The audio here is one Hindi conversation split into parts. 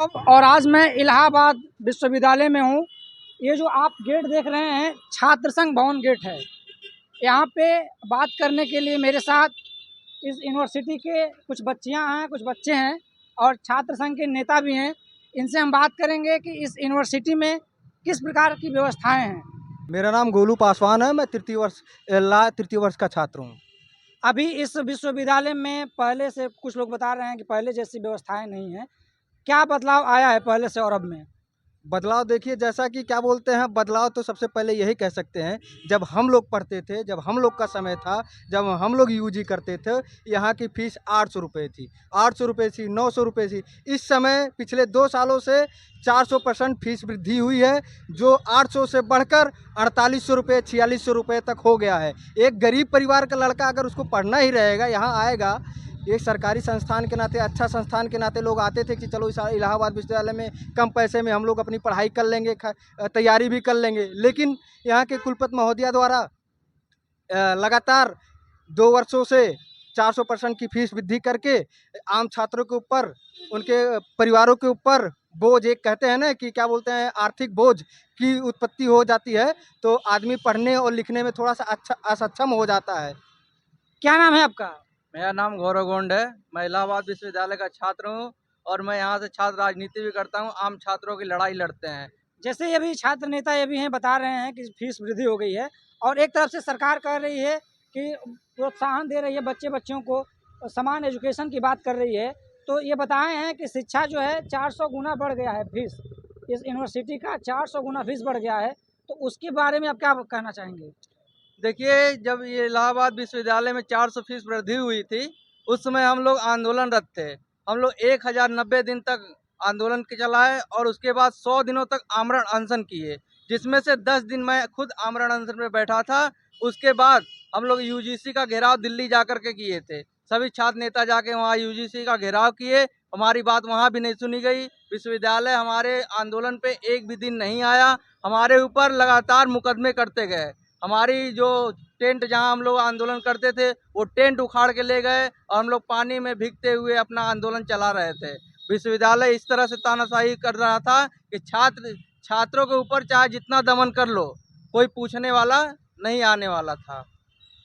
और आज मैं इलाहाबाद विश्वविद्यालय में हूँ। ये जो आप गेट देख रहे हैं, छात्र संघ भवन गेट है। यहाँ पे बात करने के लिए मेरे साथ इस यूनिवर्सिटी के कुछ बच्चियाँ हैं, कुछ बच्चे हैं और छात्र संघ के नेता भी हैं। इनसे हम बात करेंगे कि इस यूनिवर्सिटी में किस प्रकार की व्यवस्थाएं हैं। मेरा नाम गोलू पासवान है। मैं तृतीय वर्ष का छात्र हूँ। अभी इस विश्वविद्यालय में पहले से कुछ लोग बता रहे हैं कि पहले जैसी व्यवस्थाएं नहीं हैं। क्या बदलाव आया है पहले से और अब में? बदलाव देखिए, जैसा कि क्या बोलते हैं, बदलाव तो सबसे पहले यही कह सकते हैं, जब हम लोग पढ़ते थे, जब हम लोग का समय था, जब हम लोग यूजी करते थे, यहाँ की फ़ीस 800 रुपये थी, 800 रुपये थी, 900 रुपये थी। इस समय पिछले 2 सालों से 400% फ़ीस वृद्धि हुई है, जो 800 से बढ़कर 4800 रुपये, 4600 रुपये तक हो गया है। एक गरीब परिवार का लड़का अगर उसको पढ़ना ही रहेगा, यहाँ आएगा, एक सरकारी संस्थान के नाते, अच्छा संस्थान के नाते लोग आते थे कि चलो इस इलाहाबाद विश्वविद्यालय में कम पैसे में हम लोग अपनी पढ़ाई कर लेंगे, तैयारी भी कर लेंगे। लेकिन यहाँ के कुलपति महोदया द्वारा लगातार 2 वर्षों से 400% की फीस वृद्धि करके आम छात्रों के ऊपर, उनके परिवारों के ऊपर बोझ, एक कहते हैं ना कि क्या बोलते हैं, आर्थिक बोझ की उत्पत्ति हो जाती है, तो आदमी पढ़ने और लिखने में थोड़ा सा असक्षम हो जाता है। क्या नाम है आपका? मेरा नाम गौरव गोंड है। मैं इलाहाबाद विश्वविद्यालय का छात्र हूँ और मैं यहाँ से छात्र राजनीति भी करता हूँ। आम छात्रों की लड़ाई लड़ते हैं। जैसे ये भी छात्र नेता ये भी हैं, बता रहे हैं कि फीस वृद्धि हो गई है और एक तरफ से सरकार कह रही है कि प्रोत्साहन दे रही है, बच्चों को समान एजुकेशन की बात कर रही है। तो ये बताए हैं कि शिक्षा जो है 400 गुना बढ़ गया है फीस, इस यूनिवर्सिटी का 400 गुना फीस बढ़ गया है। तो उसके बारे में आप क्या कहना चाहेंगे? देखिए, जब ये इलाहाबाद विश्वविद्यालय में 400 फीस वृद्धि हुई थी, उस समय हम लोग आंदोलनरत थे। हम लोग 1090 दिन तक आंदोलन के चलाए और उसके बाद 100 दिनों तक आमरण अनशन किए, जिसमें से 10 दिन मैं खुद आमरण अनशन में बैठा था। उसके बाद हम लोग यूजीसी का घेराव दिल्ली जाकर के किए थे। सभी छात्र नेता जाके वहाँ यूजीसी का घेराव किए। हमारी बात वहाँ भी नहीं सुनी गई। विश्वविद्यालय हमारे आंदोलन पे एक भी दिन नहीं आया। हमारे ऊपर लगातार मुकदमे करते गए। हमारी जो टेंट जहां हम लोग आंदोलन करते थे, वो टेंट उखाड़ के ले गए और हम लोग पानी में भीगते हुए अपना आंदोलन चला रहे थे। विश्वविद्यालय इस तरह से तानाशाही कर रहा था कि छात्रों के ऊपर चाहे जितना दमन कर लो, कोई पूछने वाला नहीं आने वाला था।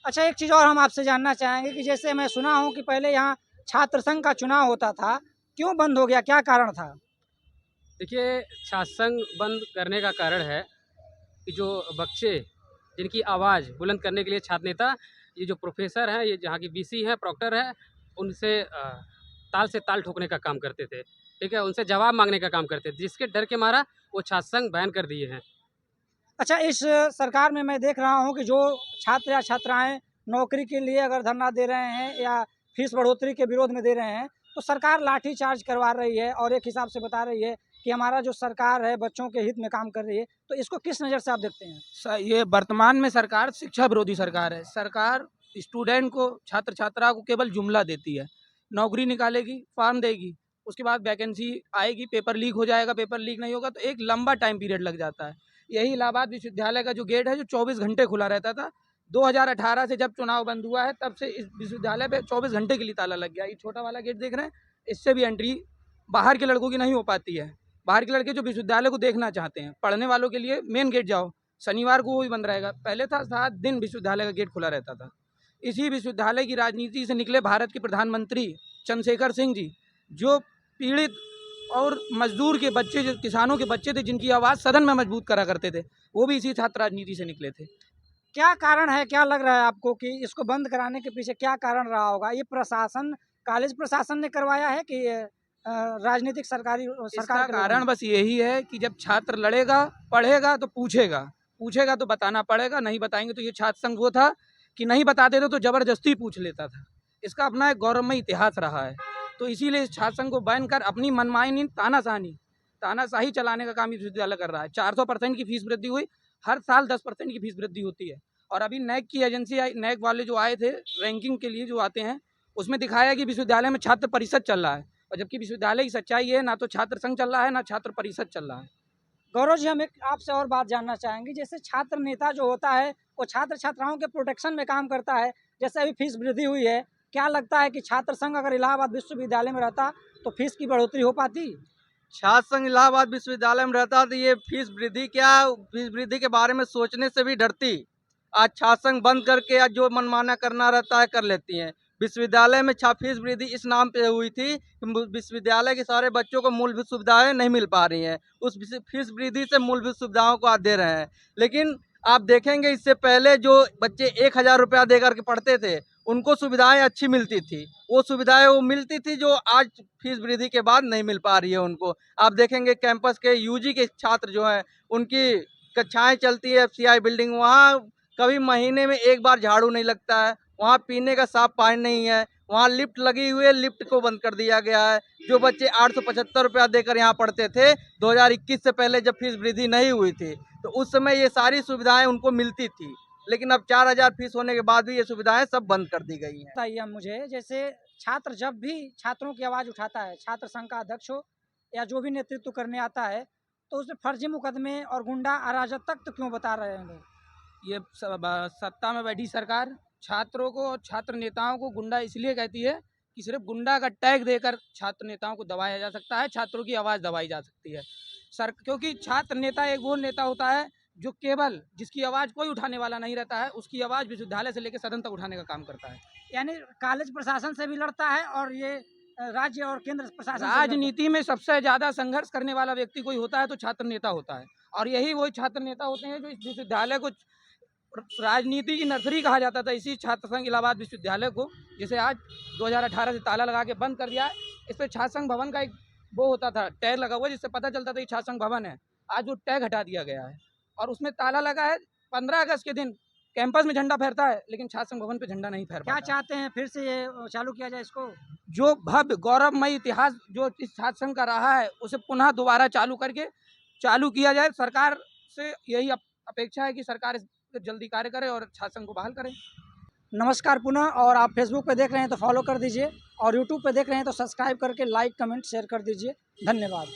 अच्छा, एक चीज़ और हम आपसे जानना चाहेंगे कि जैसे मैं सुना हूँ कि पहले यहाँ छात्र संघ का चुनाव होता था, क्यों बंद हो गया, क्या कारण था? देखिए, छात्र संघ बंद करने का कारण है कि जो बच्चे जिनकी आवाज़ बुलंद करने के लिए छात्र नेता, ये जो प्रोफेसर हैं, ये जहाँ की वीसी हैं, प्रॉक्टर हैं, उनसे ताल से ताल ठोकने का काम करते थे। ठीक है, उनसे जवाब मांगने का काम करते थे, जिसके डर के मारा वो छात्र संघ बैन कर दिए हैं। अच्छा, इस सरकार में मैं देख रहा हूँ कि जो छात्र या छात्राएं नौकरी के लिए अगर धरना दे रहे हैं या फीस बढ़ोतरी के विरोध में दे रहे हैं, तो सरकार लाठीचार्ज करवा रही है और एक हिसाब से बता रही है कि हमारा जो सरकार है बच्चों के हित में काम कर रही है। तो इसको किस नज़र से आप देखते हैं? ये वर्तमान में सरकार शिक्षा विरोधी सरकार है। सरकार स्टूडेंट को, छात्र छात्रा को केवल जुमला देती है। नौकरी निकालेगी, फॉर्म देगी, उसके बाद वैकेंसी आएगी, पेपर लीक हो जाएगा, पेपर लीक नहीं होगा तो एक लंबा टाइम पीरियड लग जाता है। यही इलाहाबाद विश्वविद्यालय का जो गेट है, जो 24 घंटे खुला रहता था, 2018 से जब चुनाव बंद हुआ है तब से इस विश्वविद्यालय पे 24 घंटे के लिए ताला लग गया। ये छोटा वाला गेट देख रहे हैं, इससे भी एंट्री बाहर के लड़कों की नहीं हो पाती है। बाहर के लड़के जो विश्वविद्यालय को देखना चाहते हैं, पढ़ने वालों के लिए मेन गेट जाओ, शनिवार को वो भी बंद रहेगा। पहले था 7 दिन विश्वविद्यालय का गेट खुला रहता था। इसी विश्वविद्यालय की राजनीति से निकले भारत के प्रधानमंत्री चंद्रशेखर सिंह जी, जो पीड़ित और मजदूर के बच्चे, जो किसानों के बच्चे थे, जिनकी आवाज़ सदन में मजबूत करा करते थे, वो भी इसी छात्र राजनीति से निकले थे। क्या कारण है, क्या लग रहा है आपको कि इसको बंद कराने के पीछे क्या कारण रहा होगा? ये प्रशासन, कॉलेज प्रशासन ने करवाया है कि राजनीतिक सरकार इसका कारण बस यही है कि जब छात्र लड़ेगा, पढ़ेगा तो पूछेगा तो बताना पड़ेगा, नहीं बताएंगे तो ये छात्र संघ वो था कि नहीं बताते थे तो जबरदस्ती पूछ लेता था। इसका अपना एक गौरवमय इतिहास रहा है। तो इसीलिए इस छात्र संघ को बैन कर अपनी मनमानी तानाशाही चलाने का काम विश्वविद्यालय कर रहा है। 400% की फीस वृद्धि हुई, हर साल 10% की फीस वृद्धि होती है। और अभी नैक की एजेंसी आई, नैक वाले जो आए थे रैंकिंग के लिए जो आते हैं, उसमें दिखाया कि विश्वविद्यालय में छात्र परिषद चल रहा है, और जबकि विश्वविद्यालय की सच्चाई है, ना तो छात्र संघ चल रहा है, ना छात्र परिषद चल रहा है। गौरव जी, हम एक आपसे और बात जानना चाहेंगे। जैसे छात्र नेता जो होता है वो छात्र छात्राओं के प्रोटेक्शन में काम करता है। जैसे अभी फीस वृद्धि हुई है, क्या लगता है कि छात्र संघ अगर इलाहाबाद विश्वविद्यालय में रहता तो फीस की बढ़ोतरी हो पाती? छात्र संघ इलाहाबाद विश्वविद्यालय में रहता तो ये फीस वृद्धि के बारे में सोचने से भी डरती। आज छात्र संघ बंद करके आज जो मनमाना करना रहता है कर लेती हैं। विश्वविद्यालय में फीस वृद्धि इस नाम पे हुई थी कि विश्वविद्यालय के सारे बच्चों को मूलभूत सुविधाएं नहीं मिल पा रही हैं। उस फीस वृद्धि से मूलभूत सुविधाओं को आज दे रहे हैं। लेकिन आप देखेंगे इससे पहले जो बच्चे 1,000 रुपया दे करके पढ़ते थे उनको सुविधाएं अच्छी मिलती थी। वो सुविधाएं वो मिलती थी जो आज फीस वृद्धि के बाद नहीं मिल पा रही है उनको। आप देखेंगे कैंपस के यूजी के छात्र जो हैं उनकी कक्षाएं चलती है FCI बिल्डिंग, वहाँ कभी महीने में एक बार झाड़ू नहीं लगता है, वहाँ पीने का साफ पानी नहीं है, वहाँ लिफ्ट लगी हुई है, लिफ्ट को बंद कर दिया गया है। जो बच्चे 875 रुपया देकर यहाँ पढ़ते थे 2021 से पहले जब फीस वृद्धि नहीं हुई थी तो उस समय ये सारी सुविधाएं उनको मिलती थी। लेकिन अब 4,000 फीस होने के बाद भी ये सुविधाएं सब बंद कर दी गई हैं। बताइए मुझे, जैसे छात्र जब भी छात्रों की आवाज़ उठाता है, छात्र संघ का अध्यक्ष हो या जो भी नेतृत्व करने आता है, तो उसमें फर्जी मुकदमे और गुंडा अराजकता क्यों बता रहे हैं लोग? ये सत्ता में बैठी सरकार छात्रों को और छात्र नेताओं को गुंडा इसलिए कहती है कि सिर्फ गुंडा का टैग देकर छात्र नेताओं को दबाया जा सकता है, छात्रों की आवाज़ दबाई जा सकती है। क्योंकि छात्र नेता एक वो नेता होता है जो केवल जिसकी आवाज़ कोई उठाने वाला नहीं रहता है, उसकी आवाज़ विश्वविद्यालय से लेकर सदन तक उठाने का काम करता है। यानी कॉलेज प्रशासन से भी लड़ता है और ये राज्य और केंद्र प्रशासन से भी राजनीति में सबसे ज़्यादा संघर्ष करने वाला व्यक्ति कोई होता है तो छात्र नेता होता है, और यही वही छात्र नेता होते हैं जो इस विश्वविद्यालय को राजनीति की नर्सरी कहा जाता था। इसी छात्र संघ इलाहाबाद विश्वविद्यालय को जिसे आज 2018 से ताला लगा के बंद कर दिया है। इस पर छात्र संघ भवन का एक वो होता था, टैग लगा हुआ, जिससे पता चलता था कि छात्र संघ भवन है। आज वो टैग हटा दिया गया है और उसमें ताला लगा है। 15 अगस्त के दिन कैंपस में झंडा फहरता है लेकिन छात्र संघ भवन पे झंडा नहीं फहर क्या पाता। चाहते हैं फिर से ये चालू किया जाए इसको? जो भव्य गौरवमयी इतिहास जो इस छात्र संघ का रहा है उसे पुनः दोबारा चालू किया जाए। सरकार से यही अपेक्षा है कि सरकार इस पर जल्दी कार्य करे और छात्र संघ को बहाल करे। नमस्कार पुनः, और आप फेसबुक पे देख रहे हैं तो फॉलो कर दीजिए और यूट्यूब पे देख रहे हैं तो सब्सक्राइब करके लाइक कमेंट शेयर कर दीजिए। धन्यवाद।